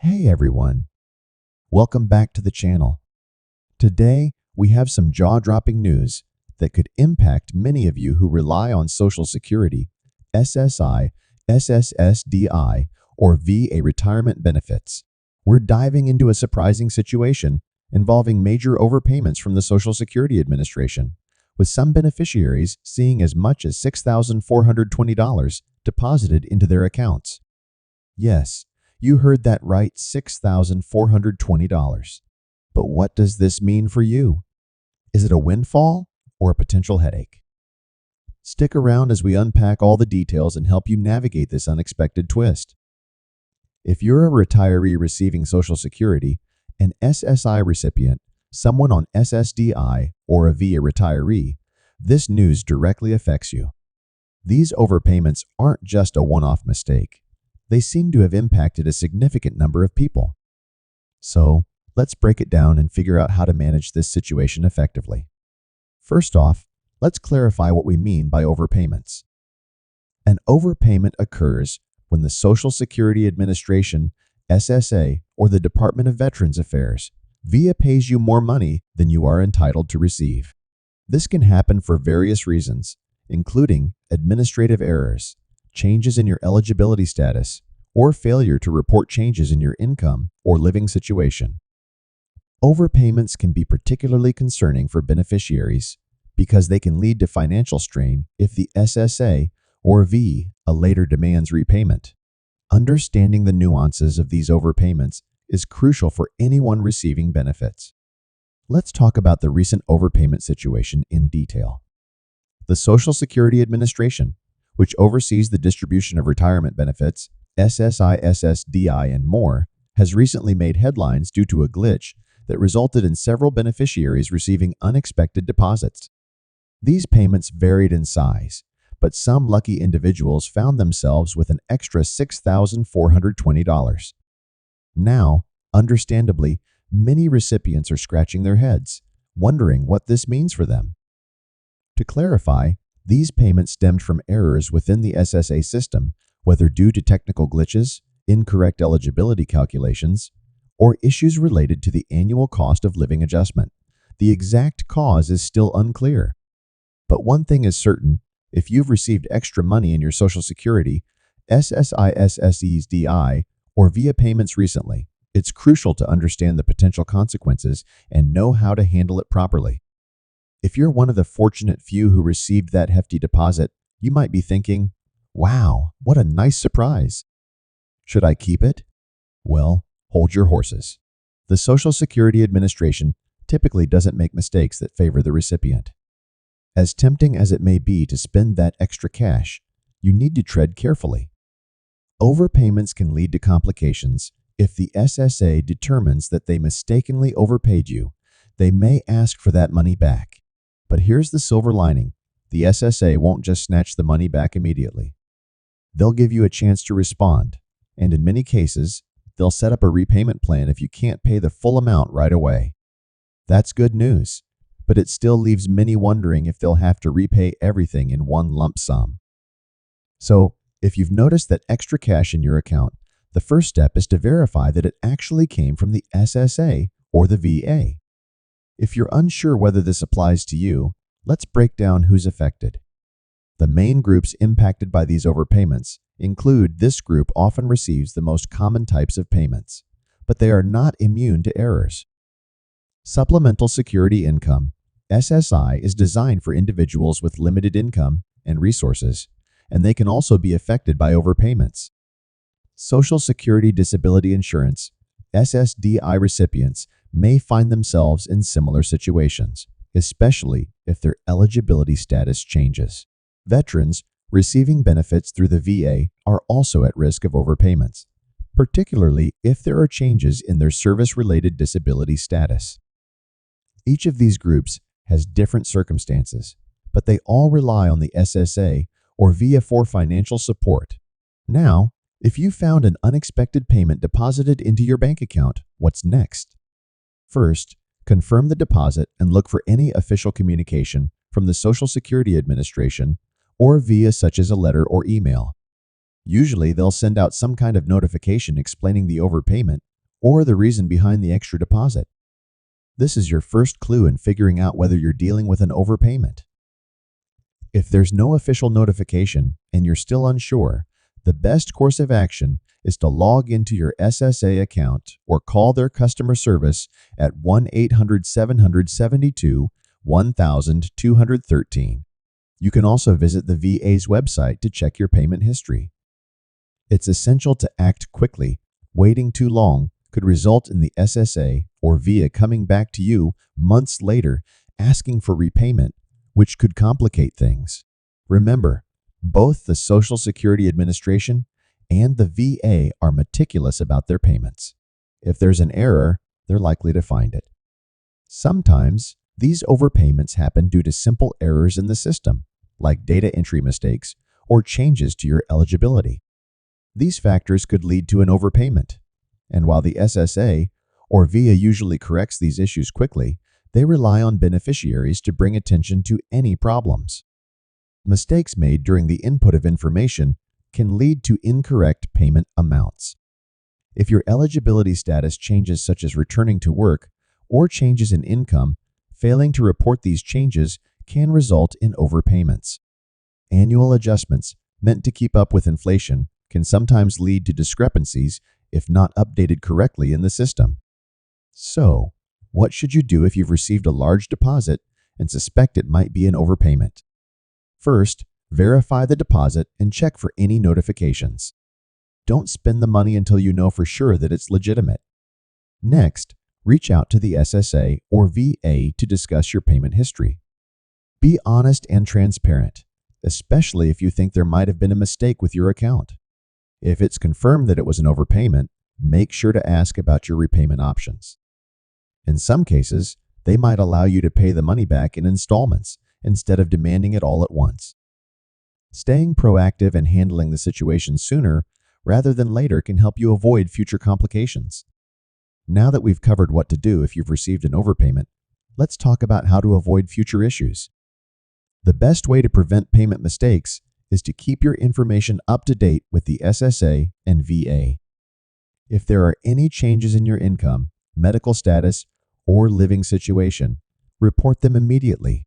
Hey everyone, welcome back to the channel. Today, we have some jaw-dropping news that could impact many of you who rely on Social Security, SSI, SSSDI, or VA retirement benefits. We're diving into a surprising situation involving major overpayments from the Social Security Administration, with some beneficiaries seeing as much as $6,420 deposited into their accounts. Yes, you heard that right, $6,420. But what does this mean for you? Is it a windfall or a potential headache? Stick around as we unpack all the details and help you navigate this unexpected twist. If you're a retiree receiving Social Security, an SSI recipient, someone on SSDI, or a VA retiree, this news directly affects you. These overpayments aren't just a one-off mistake. They seem to have impacted a significant number of people. So, let's break it down and figure out how to manage this situation effectively. First off, let's clarify what we mean by overpayments. An overpayment occurs when the Social Security Administration, SSA, or the Department of Veterans Affairs, VA pays you more money than you are entitled to receive. This can happen for various reasons, including administrative errors, changes in your eligibility status, or failure to report changes in your income or living situation. Overpayments can be particularly concerning for beneficiaries because they can lead to financial strain if the SSA or VA later demands repayment. Understanding the nuances of these overpayments is crucial for anyone receiving benefits. Let's talk about the recent overpayment situation in detail. The Social Security Administration, which oversees the distribution of retirement benefits, SSI, SSDI, and more, has recently made headlines due to a glitch that resulted in several beneficiaries receiving unexpected deposits. These payments varied in size, but some lucky individuals found themselves with an extra $6,420. Now, understandably, many recipients are scratching their heads, wondering what this means for them. To clarify, these payments stemmed from errors within the SSA system, whether due to technical glitches, incorrect eligibility calculations, or issues related to the annual cost of living adjustment. The exact cause is still unclear. But one thing is certain, if you've received extra money in your Social Security, SSI, SSDI, or VA payments recently, it's crucial to understand the potential consequences and know how to handle it properly. If you're one of the fortunate few who received that hefty deposit, you might be thinking, wow, what a nice surprise. Should I keep it? Well, hold your horses. The Social Security Administration typically doesn't make mistakes that favor the recipient. As tempting as it may be to spend that extra cash, you need to tread carefully. Overpayments can lead to complications. If the SSA determines that they mistakenly overpaid you, they may ask for that money back. But here's the silver lining. The SSA won't just snatch the money back immediately. They'll give you a chance to respond, and in many cases, they'll set up a repayment plan if you can't pay the full amount right away. That's good news, but it still leaves many wondering if they'll have to repay everything in one lump sum. So, if you've noticed that extra cash in your account, the first step is to verify that it actually came from the SSA or the VA. If you're unsure whether this applies to you, let's break down who's affected. The main groups impacted by these overpayments include this group often receives the most common types of payments, but they are not immune to errors. Supplemental Security Income, SSI, is designed for individuals with limited income and resources, and they can also be affected by overpayments. Social Security Disability Insurance, SSDI recipients may find themselves in similar situations, especially if their eligibility status changes. Veterans receiving benefits through the VA are also at risk of overpayments, particularly if there are changes in their service-related disability status. Each of these groups has different circumstances, but they all rely on the SSA or VA for financial support. Now, if you found an unexpected payment deposited into your bank account, what's next? First, confirm the deposit and look for any official communication from the Social Security Administration or via such as a letter or email. Usually, they'll send out some kind of notification explaining the overpayment or the reason behind the extra deposit. This is your first clue in figuring out whether you're dealing with an overpayment. If there's no official notification and you're still unsure, the best course of action is to log into your SSA account or call their customer service at 1-800-772-1213. You can also visit the VA's website to check your payment history. It's essential to act quickly. Waiting too long could result in the SSA or VA coming back to you months later asking for repayment, which could complicate things. Remember, both the Social Security Administration and the VA are meticulous about their payments. If there's an error, they're likely to find it. Sometimes, these overpayments happen due to simple errors in the system, like data entry mistakes or changes to your eligibility. These factors could lead to an overpayment, and while the SSA or VA usually corrects these issues quickly, they rely on beneficiaries to bring attention to any problems. Mistakes made during the input of information can lead to incorrect payment amounts. If your eligibility status changes, such as returning to work or changes in income, failing to report these changes can result in overpayments. Annual adjustments meant to keep up with inflation can sometimes lead to discrepancies if not updated correctly in the system. So, what should you do if you've received a large deposit and suspect it might be an overpayment? First, verify the deposit and check for any notifications. Don't spend the money until you know for sure that it's legitimate. Next, reach out to the SSA or VA to discuss your payment history. Be honest and transparent, especially if you think there might have been a mistake with your account. If it's confirmed that it was an overpayment, make sure to ask about your repayment options. In some cases, they might allow you to pay the money back in installments instead of demanding it all at once. Staying proactive and handling the situation sooner rather than later can help you avoid future complications. Now that we've covered what to do if you've received an overpayment, let's talk about how to avoid future issues. The best way to prevent payment mistakes is to keep your information up to date with the SSA and VA. If there are any changes in your income, medical status, or living situation, report them immediately.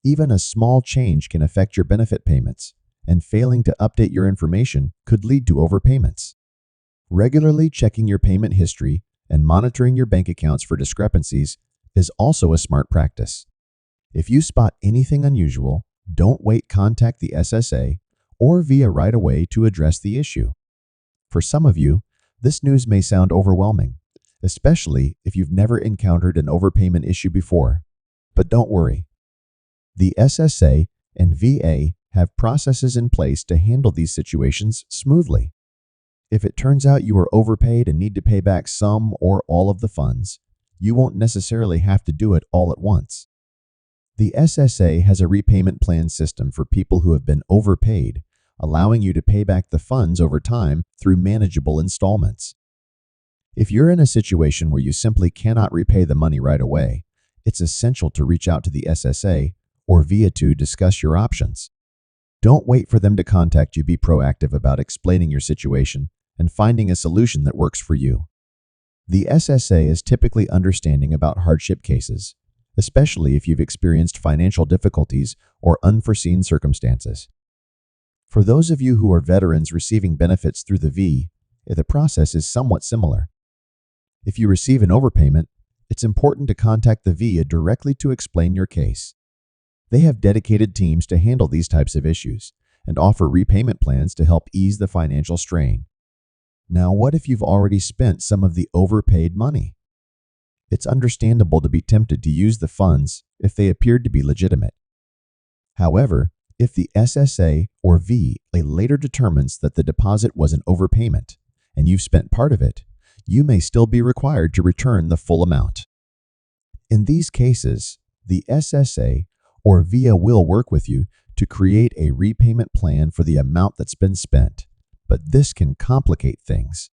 Even a small change can affect your benefit payments, and failing to update your information could lead to overpayments. Regularly checking your payment history and monitoring your bank accounts for discrepancies is also a smart practice. If you spot anything unusual, don't wait, contact the SSA or VA right away to address the issue. For some of you, this news may sound overwhelming, especially if you've never encountered an overpayment issue before. But don't worry. The SSA and VA have processes in place to handle these situations smoothly. If it turns out you are overpaid and need to pay back some or all of the funds, you won't necessarily have to do it all at once. The SSA has a repayment plan system for people who have been overpaid, allowing you to pay back the funds over time through manageable installments. If you're in a situation where you simply cannot repay the money right away, it's essential to reach out to the SSA or VA to discuss your options. Don't wait for them to contact you. Be proactive about explaining your situation and finding a solution that works for you. The SSA is typically understanding about hardship cases, especially if you've experienced financial difficulties or unforeseen circumstances. For those of you who are veterans receiving benefits through the VA, the process is somewhat similar. If you receive an overpayment, it's important to contact the VA directly to explain your case. They have dedicated teams to handle these types of issues and offer repayment plans to help ease the financial strain. Now, what if you've already spent some of the overpaid money? It's understandable to be tempted to use the funds if they appeared to be legitimate. However, if the SSA or VA later determines that the deposit was an overpayment and you've spent part of it, you may still be required to return the full amount. In these cases, the SSA or VA will work with you to create a repayment plan for the amount that's been spent, but this can complicate things.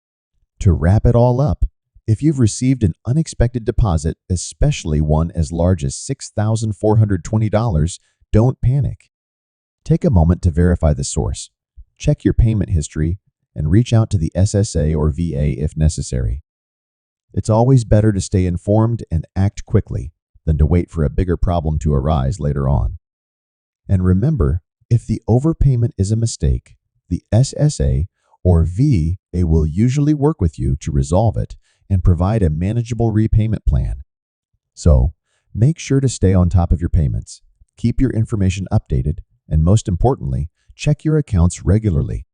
To wrap it all up, if you've received an unexpected deposit, especially one as large as $6,420, don't panic. Take a moment to verify the source, check your payment history, and reach out to the SSA or VA if necessary. It's always better to stay informed and act quickly than to wait for a bigger problem to arise later on. And remember, if the overpayment is a mistake, the SSA or VA will usually work with you to resolve it and provide a manageable repayment plan. So, make sure to stay on top of your payments, keep your information updated, and most importantly, check your accounts regularly